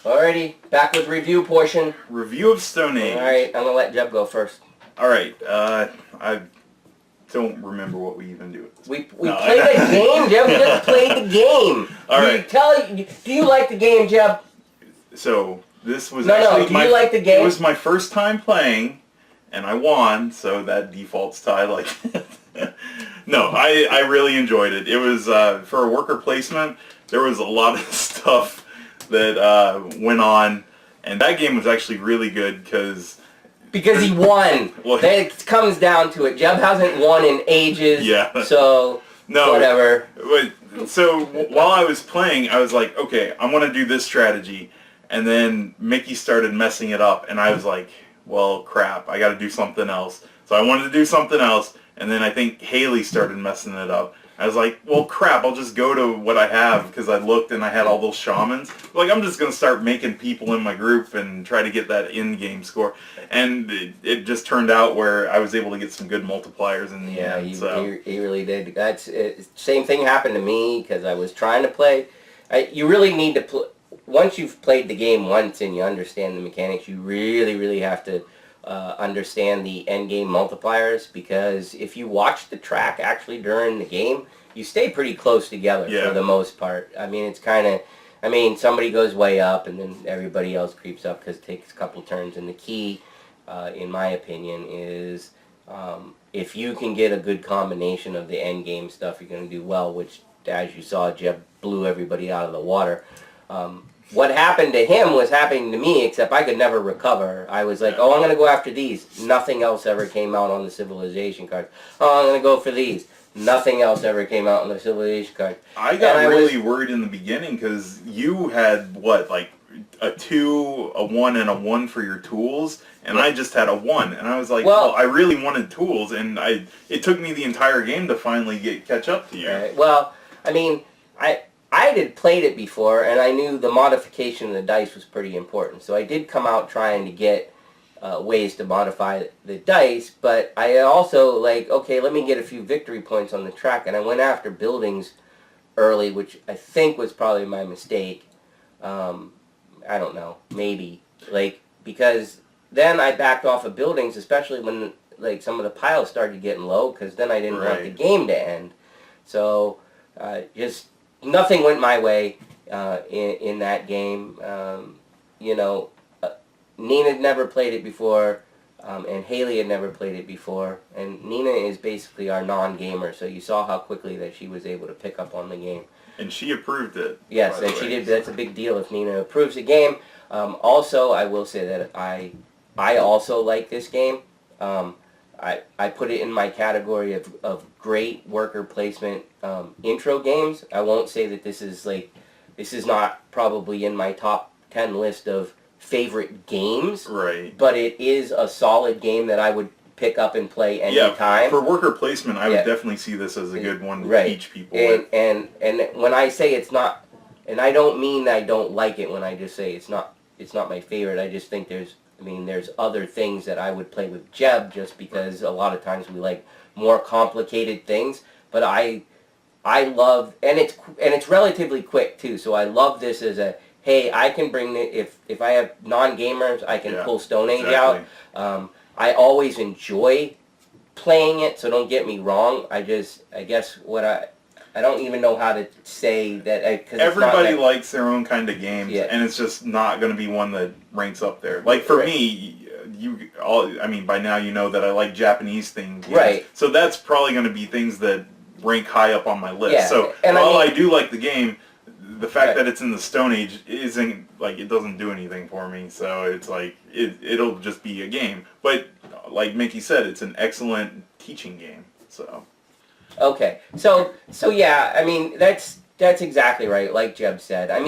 Alrighty, back with review portion. Review of Stone Age. Alright, I'm gonna let Jeb go first. Alright, I don't remember what we even do. We played a game, Jeb. We just played the game. Alright. Do you like the game, Jeb? So, this was do you like the game? It was my first time playing, and I won, so that defaults to I like it. No, I really enjoyed it. It was, for a worker placement, there was a lot of stuff that went on, and that game was actually really good because he won. Well, it comes down to it. Jeb hasn't won in ages. Yeah. So no, whatever. So while I was playing, I was like, okay, I want to do this strategy, and then Mickey started messing it up, and I was like, well, crap, I got to do something else. So I wanted to do something else, and then I think Haley started messing it up. I was like, well, crap, I'll just go to what I have, because I looked and I had all those shamans. Like, I'm just going to start making people in my group and try to get that in-game score. And it just turned out where I was able to get some good multipliers in the end. He really did. Same thing happened to me, because I was trying to play. You really need to once you've played the game once and you understand the mechanics, you really, really have to understand the end-game multipliers, because if you watch the track actually during the game, you stay pretty close together for the most part. I mean, it's kind of, somebody goes way up and then everybody else creeps up because it takes a couple turns, and the key, in my opinion, is if you can get a good combination of the end-game stuff, you're going to do well, which, as you saw, Jeb blew everybody out of the water. What happened to him was happening to me, except I could never recover. I was like, oh, I'm going to go after these. Nothing else ever came out on the civilization card. Oh, I'm going to go for these. Nothing else ever came out on the civilization card. I got really worried in the beginning because you had, what, like a 2, a 1, and a 1 for your tools, and I just had a 1. And I was like, well, I really wanted tools, and it took me the entire game to finally catch up to you. Right. Well, I mean, I had played it before, and I knew the modification of the dice was pretty important. So I did come out trying to get ways to modify the dice, but I also, okay, let me get a few victory points on the track, and I went after buildings early, which I think was probably my mistake. I don't know, maybe. Because then I backed off of buildings, especially when, some of the piles started getting low, because then I didn't want the game to end. So, just nothing went my way in that game. Nina had never played it before, and Haley had never played it before. And Nina is basically our non-gamer, so you saw how quickly that she was able to pick up on the game. And she approved it. Yes, and she did. That's a big deal if Nina approves a game. Also, I will say that I also like this game. I put it in my category of great worker placement intro games. I won't say that this is not probably in my top 10 list of favorite games. Right. But it is a solid game that I would pick up and play anytime. Yeah, for worker placement, I would definitely see this as a good one to teach people. And when I say it's not, and I don't mean I don't like it when I just say it's not my favorite. I just think there's other things that I would play with Jeb, just because a lot of times we like more complicated things. But I love, and it's relatively quick too. So I love this as a, hey, I can bring it, if I have non-gamers, I can pull Stone Age out. I always enjoy playing it, so don't get me wrong. I guess what I don't even know how to say that. Cause everybody likes their own kind of games, and it's just not going to be one that ranks up there. Like for me, by now you know that I like Japanese themed games. Right. So that's probably going to be things that rank high up on my list. Yeah. So while I do like the game, the fact that it's in the Stone Age isn't, it doesn't do anything for me. So it's like, it'll just be a game. But like Mickey said, it's an excellent teaching game. So. Okay. So yeah, that's exactly right, like Jeb said. I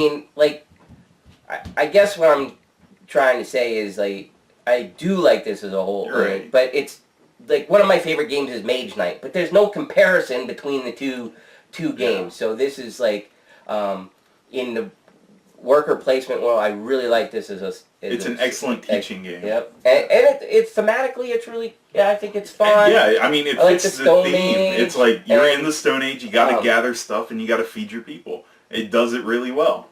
guess what I'm trying to say is, I do like this as a whole. Right. But it's, one of my favorite games is Mage Knight. But there's no comparison between the two games. So this is in the worker placement world, I really like this as it's an excellent teaching game. Yep, and it's thematically, it's really, I think it's fun. And it fits the theme. It's like you're in the Stone Age, you got to gather stuff, and you got to feed your people. It does it really well.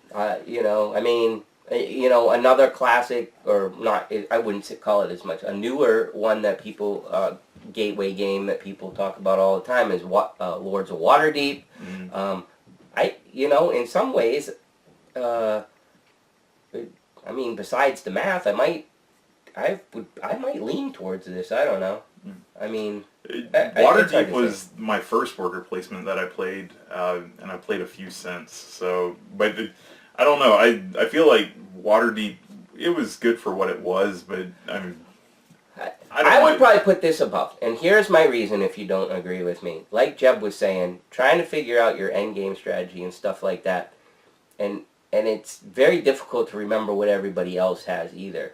You know, another classic, or not, I wouldn't call it as much, a newer one that people, gateway game that people talk about all the time is Lords of Waterdeep. Mm-hmm. You know, in some ways, I mean, besides the math, I might lean towards this. I don't know. I mean, Waterdeep was my first worker placement that I played, and I played a few since. So, but I don't know. I feel like Waterdeep, it was good for what it was, but I mean, I would probably put this above. And here's my reason if you don't agree with me. Like Jeb was saying, trying to figure out your end game strategy and stuff like that, and it's very difficult to remember what everybody else has either.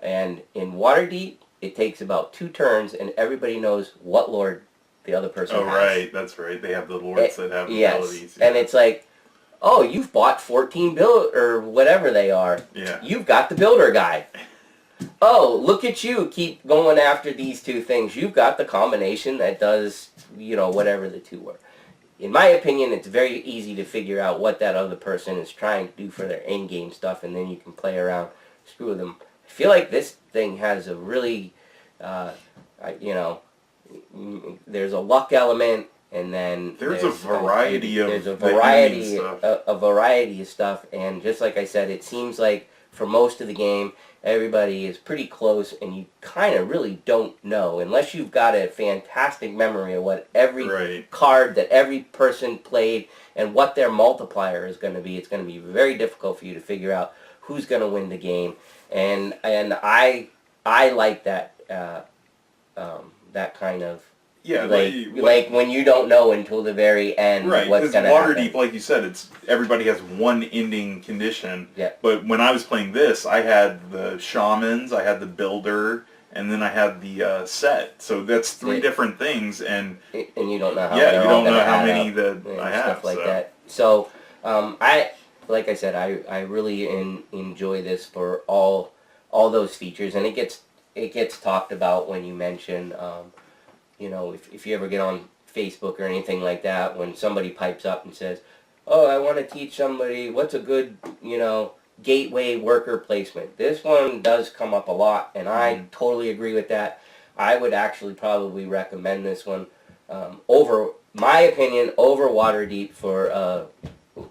And in Waterdeep, it takes about 2 turns, and everybody knows what lord the other person has. Oh, right, that's right. They have the lords that have abilities. Yeah. And it's like, oh, you've bought 14 build or whatever they are. Yeah. You've got the builder guy. Oh, look at you, keep going after these 2 things. You've got the combination that does, you know, whatever the 2 were. In my opinion, it's very easy to figure out what that other person is trying to do for their in-game stuff, and then you can play around, screw them. I feel like this thing has a really, you know, there's a luck element, and then there's a variety of stuff, and just like I said, it seems like for most of the game, everybody is pretty close, and you kind of really don't know, unless you've got a fantastic memory of what every card that every person played and what their multiplier is going to be. It's going to be very difficult for you to figure out who's going to win the game. And I like that that kind of like when you don't know until the very end what's going to happen. Waterdeep, like you said, it's everybody has one ending condition. Yeah. But when I was playing this, I had the shamans, I had the builder, and then I had the set. So that's 3 different things, and you don't know how. Yeah, you don't know how many that I have. Stuff like that. So like I said, I really enjoy this for all those features, and it gets talked about when you mention, you know, if you ever get on Facebook or anything like that, when somebody pipes up and says, "Oh, I want to teach somebody what's a good, you know, gateway worker placement." This one does come up a lot, and I totally agree with that. I would actually probably recommend this one over Waterdeep for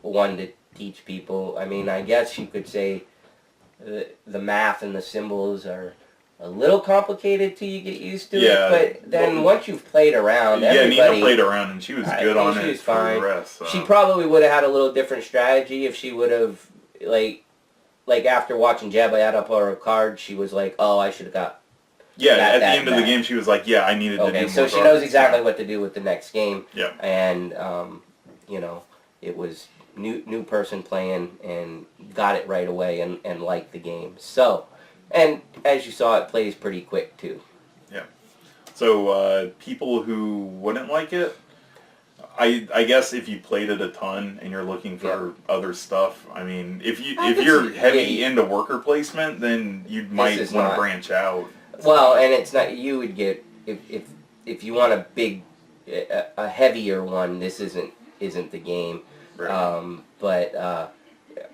one to teach people. I mean, I guess you could say the math and the symbols are a little complicated till you get used to it, but then once you've played around, Nina played around and she was good on it for the rest. So. She probably would have had a little different strategy if she would have, like after watching Jeb add up her cards, she was like, oh, I should have got at the end of the game, she was like, yeah, I needed to do more. So she knows exactly what to do with the next game. Yeah. And, you know, it was new person playing and got it right away and liked the game. So, and as you saw, it plays pretty quick too. Yeah. So people who wouldn't like it, I guess if you played it a ton and you're looking for other stuff, I mean, if you're heavy into worker placement, then you might want to branch out. Well, and it's not, you would get, if you want a heavier one, this isn't the game. Right. But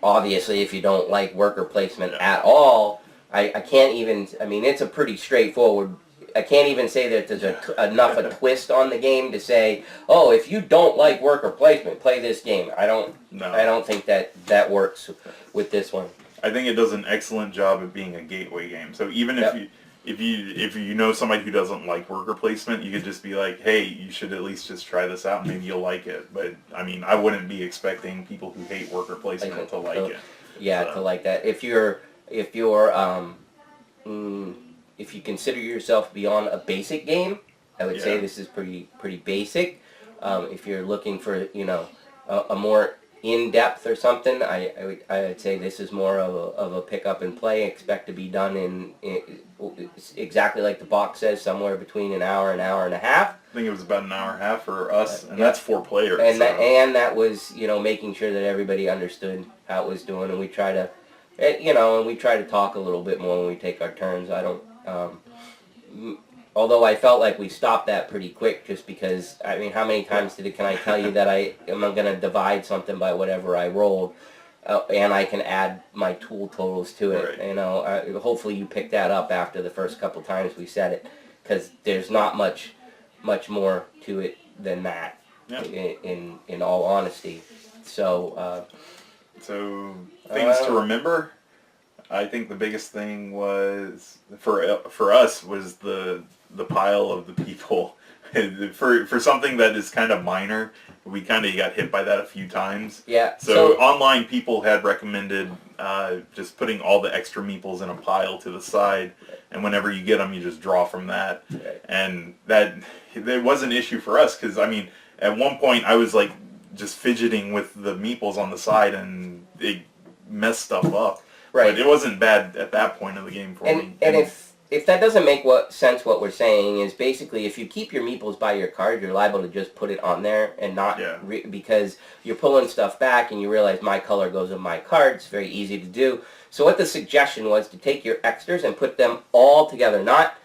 obviously, if you don't like worker placement at all, I can't even, I mean, it's a pretty straightforward, I can't even say that there's enough a twist on the game to say, oh, if you don't like worker placement, play this game. I don't think that works with this one. I think it does an excellent job of being a gateway game. So even if you know somebody who doesn't like worker placement, you could just be like, hey, you should at least just try this out and maybe you'll like it. But I mean, I wouldn't be expecting people who hate worker placement to like it. Yeah, to like that. If you consider yourself beyond a basic game, I would say this is pretty basic. If you're looking for, you know, a more in-depth or something, I would say this is more of a pick up and play. Expect to be done in exactly like the box says, somewhere between an hour and a half. I think it was about an hour and a half for us, and that's 4 players. And that was, you know, making sure that everybody understood how it was doing, and we try to, you know, and we try to talk a little bit more when we take our turns. I don't, although I felt like we stopped that pretty quick, just because, I mean, how many times can I tell you that I am going to divide something by whatever I rolled, and I can add my tool totals to it. Right. You know, hopefully you pick that up after the first couple times we said it, because there's not much more to it than that. Yeah. In all honesty, so So things to remember. I think the biggest thing was for us was the pile of the people. For something that is kind of minor, we kind of got hit by that a few times. yeah. So online people had recommended just putting all the extra meeples in a pile to the side, and whenever you get them, you just draw from that. Right. And that was an issue for us because I mean, at one point I was like just fidgeting with the meeples on the side, and it messed stuff up. Right. But it wasn't bad at that point of the game for me. And if that doesn't make sense, what we're saying is basically if you keep your meeples by your card, you're liable to just put it on there and not because you're pulling stuff back and you realize my color goes on my card. It's very easy to do. So what the suggestion was to take your extras and put them all together, not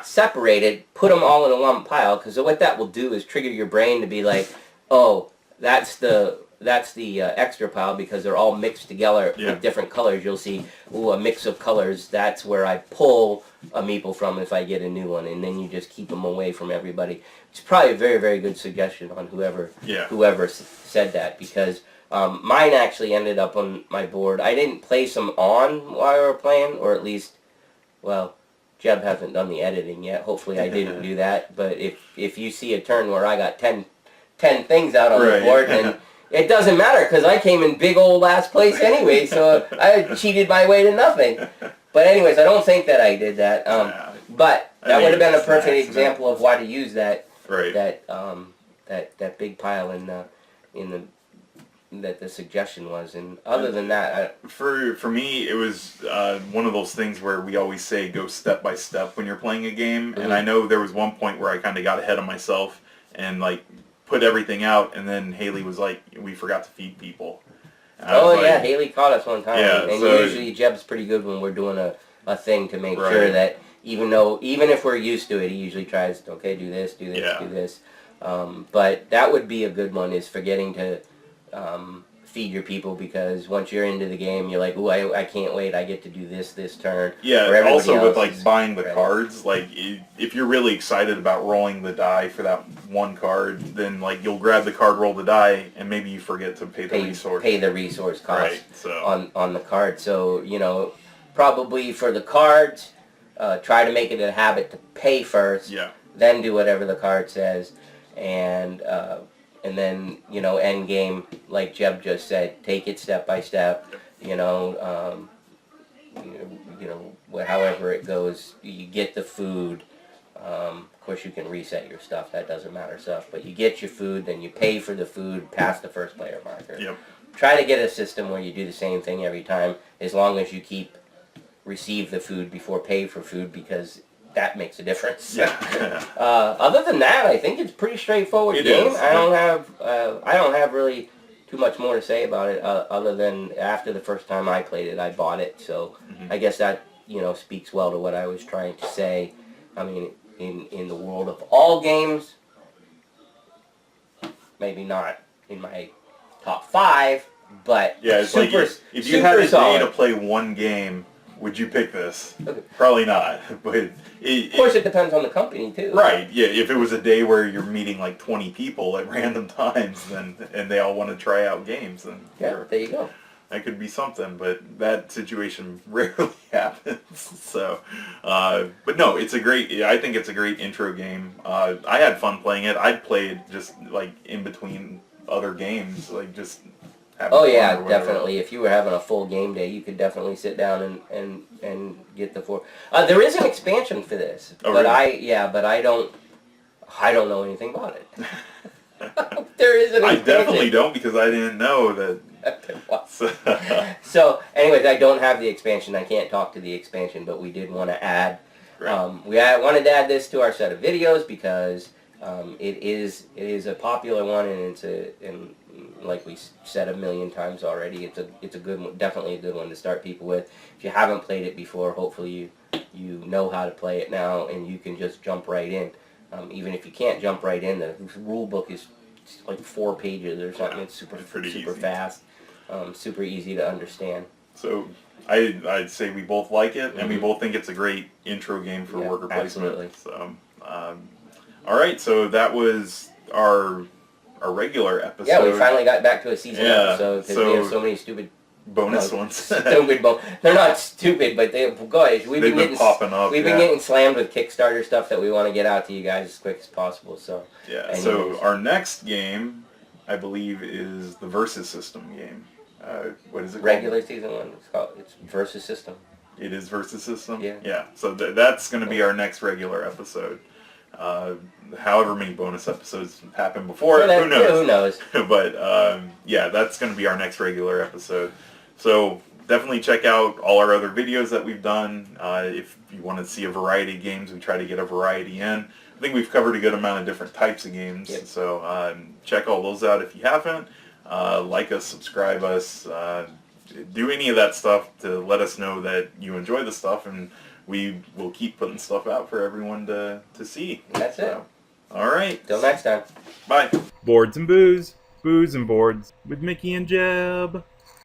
separated, put them all in a one pile, because what that will do is trigger your brain to be like, oh, that's the extra pile because they're all mixed together with different colors. You'll see, ooh, a mix of colors. That's where I pull a meeple from if I get a new one, and then you just keep them away from everybody. It's probably a very, very good suggestion on whoever said that, because mine actually ended up on my board. I didn't place them on while we were playing, or at least, well, Jeb hasn't done the editing yet. Hopefully I didn't do that. But if you see a turn where I got 10 things out on the board, then it doesn't matter because I came in big old last place anyway, so I cheated my way to nothing. But anyways, I don't think that I did that. But that would have been a perfect example of why to use that that big pile in the that the suggestion was. And other than that, for me, it was one of those things where we always say go step by step when you're playing a game. And I know there was one point where I kind of got ahead of myself and like put everything out, and then Haley was like, we forgot to feed people. Oh yeah, Haley caught us one time. Yeah, and so usually Jeb's pretty good when we're doing a thing to make sure that even if we're used to it, he usually tries to, okay, do this, do this. But that would be a good one, is forgetting to feed your people, because once you're into the game, you're like, ooh, I can't wait, I get to do this turn. Yeah, also with like buying the cards, like if you're really excited about rolling the die for that one card, then like you'll grab the card, roll the die, and maybe you forget to pay the resource cost on the card. So, you know, probably for the cards, try to make it a habit to pay first, then do whatever the card says, and then, you know, end game, like Jeb just said, take it step by step. You know, however it goes, you get the food. Of course, you can reset your stuff. That doesn't matter stuff. But you get your food, then you pay for the food past the first player marker. Try to get a system where you do the same thing every time, as long as you receive the food before pay for food, because that makes a difference. Other than that, I think it's a pretty straightforward game. I don't have really too much more to say about it, other than after the first time I played it, I bought it. So I guess that, you know, speaks well to what I was trying to say. I mean, in the world of all games, maybe not in my top 5, but it's like if you had a day to play one game, would you pick this? Probably not. But of course, it depends on the company too. Right. Yeah. If it was a day where you're meeting like 20 people at random times, and they all want to try out games, then there you go. That could be something. But that situation rarely happens. So, but no, I think it's a great intro game. I had fun playing it. I'd play it just like in between other games, like just. Oh yeah, definitely. If you were having a full game day, you could definitely sit down and get the 4. There is an expansion for this, but really? I don't know anything about it. There is an expansion. I definitely don't, because I didn't know that. So, anyways, I don't have the expansion. I can't talk to the expansion, but we did want to add. We wanted to add this to our set of videos because it is a popular one, and like we said a million times already, it's a good one, definitely a good one to start people with. If you haven't played it before, hopefully you know how to play it now, and you can just jump right in. Even if you can't jump right in, the rule book is like 4 pages or something. It's super fast. super easy to understand. So I'd say we both like it, and we both think it's a great intro game for worker placement. Absolutely. So, all right. So that was our regular episode. Yeah, we finally got back to a season episode because we have so so many stupid bonus ones. Stupid They're not stupid, but guys, They've been popping up. We've been getting slammed with Kickstarter stuff that we want to get out to you guys as quick as possible. So yeah. anyways. So our next game, I believe, is the Versus System game. What is it? Regular season one. It's Versus System. It is Versus System. Yeah. Yeah. So that's going to be our next regular episode. However many bonus episodes happen before, So who knows? Yeah, who knows? But yeah, that's going to be our next regular episode. So definitely check out all our other videos that we've done. If you want to see a variety of games, we try to get a variety in. I think we've covered a good amount of different types of games. Yep. So check all those out if you haven't. Like us, subscribe us, do any of that stuff to let us know that you enjoy the stuff, and we will keep putting stuff out for everyone to see. That's it. All right. Till next time. Bye. Boards and Booze, Booze and Boards with Mickey and Jeb.